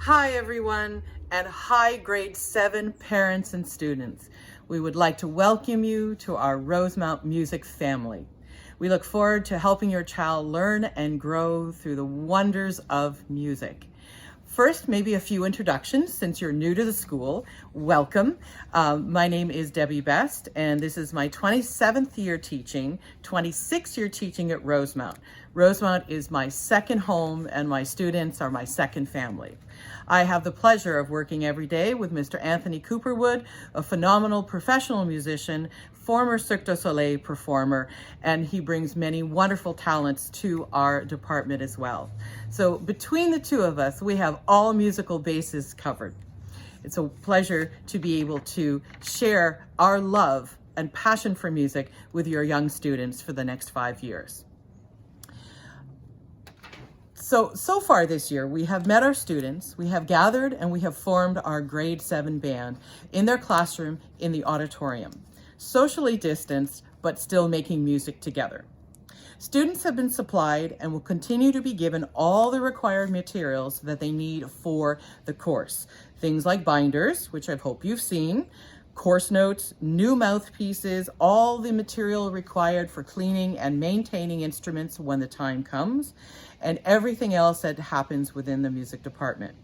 Hi everyone, and hi grade 7 parents and students. We would like to welcome you to our Rosemount music family. We look forward to helping your child learn and grow through the wonders of music. First, maybe a few introductions since you're new to the school. Welcome. My name is Debbie Best, and this is my 27th year teaching, 26th year teaching at Rosemount. Rosemount is my second home, and my students are my second family. I have the pleasure of working every day with Mr. Anthony Cooperwood, a phenomenal professional musician, former Cirque du Soleil performer, and he brings many wonderful talents to our department as well. So between the two of us, we have all musical bases covered. It's a pleasure to be able to share our love and passion for music with your young students for the next 5 years. So far this year, we have met our students, we have gathered, and we have formed our grade 7 band in their classroom in the auditorium, socially distanced, but still making music together. Students have been supplied and will continue to be given all the required materials that they need for the course. Things like binders, which I hope you've seen, course notes, new mouthpieces, all the material required for cleaning and maintaining instruments when the time comes, and everything else that happens within the music department.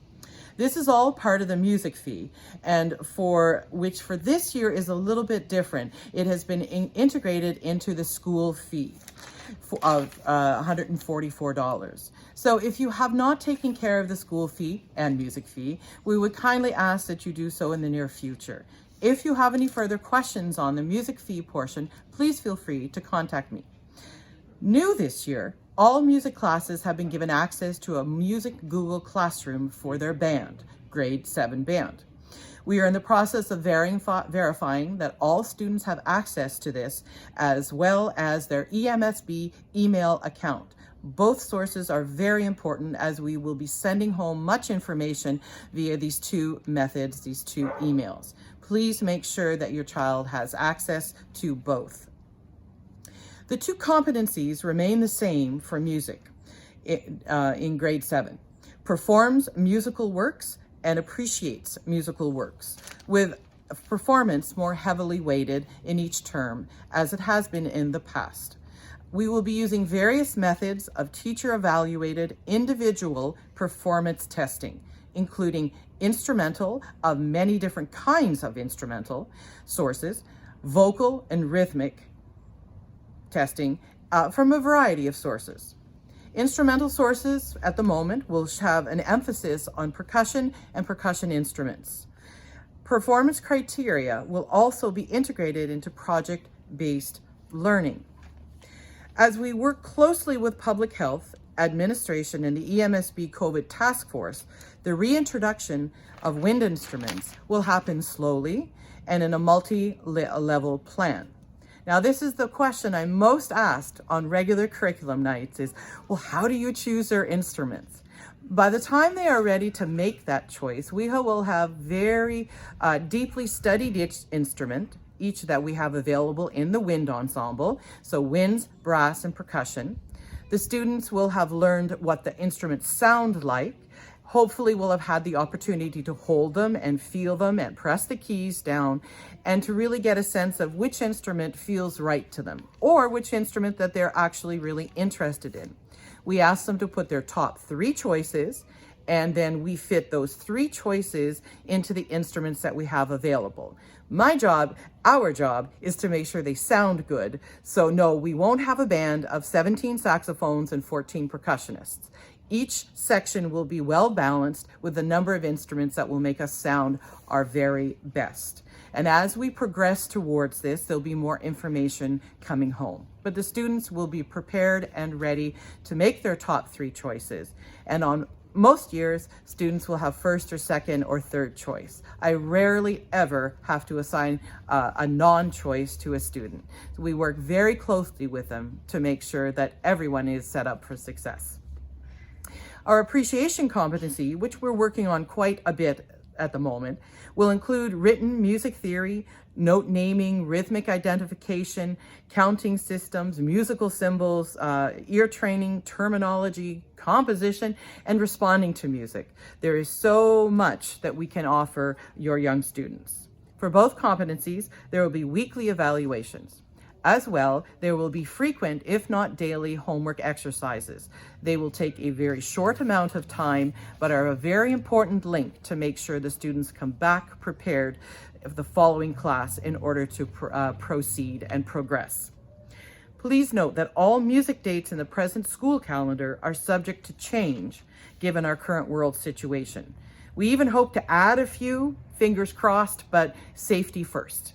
This is all part of the music fee, and for this year is a little bit different. It has been integrated into the school fee of $144. So if you have not taken care of the school fee and music fee, we would kindly ask that you do so in the near future. If you have any further questions on the music fee portion, please feel free to contact me. New this year, all music classes have been given access to a music Google Classroom for their band, grade 7 band. We are in the process of verifying that all students have access to this, as well as their EMSB email account. Both sources are very important, as we will be sending home much information via these two methods, these two emails. Please make sure that your child has access to both. The two competencies remain the same for music in grade 7. Performs musical works and appreciates musical works, with performance more heavily weighted in each term, as it has been in the past. We will be using various methods of teacher-evaluated individual performance testing, including instrumental of many different kinds of instrumental sources, vocal and rhythmic testing from a variety of sources. Instrumental sources at the moment will have an emphasis on percussion and percussion instruments. Performance criteria will also be integrated into project-based learning. As we work closely with public health, administration, and the EMSB COVID task force, the reintroduction of wind instruments will happen slowly and in a multi-level plan. Now, this is the question I'm most asked on regular curriculum nights is, well, how do you choose their instruments? By the time they are ready to make that choice, we will have very deeply studied each instrument, each that we have available in the wind ensemble, so winds, brass, and percussion. The students will have learned what the instruments sound like. Hopefully we'll have had the opportunity to hold them and feel them and press the keys down, and to really get a sense of which instrument feels right to them, or which instrument that they're actually really interested in. We ask them to put their top 3 choices, and then we fit those 3 choices into the instruments that we have available. Our job is to make sure they sound good. So no, we won't have a band of 17 saxophones and 14 percussionists. Each section will be well balanced with the number of instruments that will make us sound our very best. And as we progress towards this, there'll be more information coming home. But the students will be prepared and ready to make their top 3 choices. And on most years, students will have first or second or third choice. I rarely ever have to assign a non-choice to a student. So we work very closely with them to make sure that everyone is set up for success. Our appreciation competency, which we're working on quite a bit at the moment, will include written music theory, note naming, rhythmic identification, counting systems, musical symbols, ear training, terminology, composition, and responding to music. There is so much that we can offer your young students. For both competencies, there will be weekly evaluations. As well, there will be frequent, if not daily, homework exercises. They will take a very short amount of time, but are a very important link to make sure the students come back prepared of the following class in order to proceed and progress. Please note that all music dates in the present school calendar are subject to change given our current world situation. We even hope to add a few, fingers crossed, but safety first.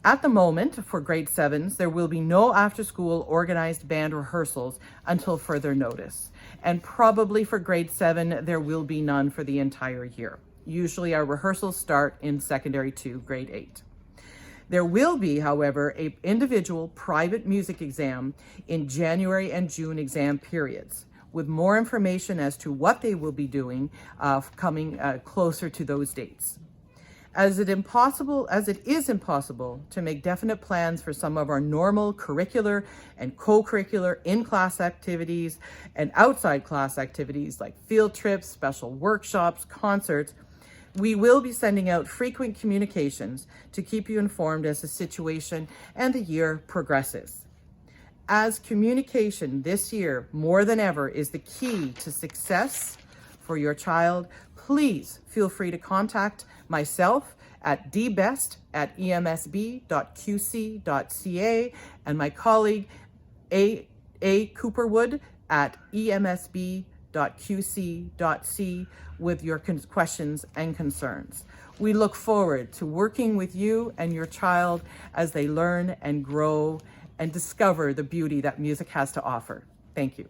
At the moment, for grade 7s, there will be no after-school organized band rehearsals until further notice. And probably for grade 7, there will be none for the entire year. Usually our rehearsals start in secondary 2, grade 8. There will be, however, an individual private music exam in January and June exam periods, with more information as to what they will be doing coming closer to those dates. As it is impossible to make definite plans for some of our normal curricular and co-curricular in-class activities and outside class activities like field trips, special workshops, concerts, we will be sending out frequent communications to keep you informed as the situation and the year progresses. As communication this year, more than ever, is the key to success for your child, please feel free to contact myself at dbest@emsb.qc.ca and my colleague A. Cooperwood at emsb.qc.c with your questions and concerns. We look forward to working with you and your child as they learn and grow and discover the beauty that music has to offer. Thank you.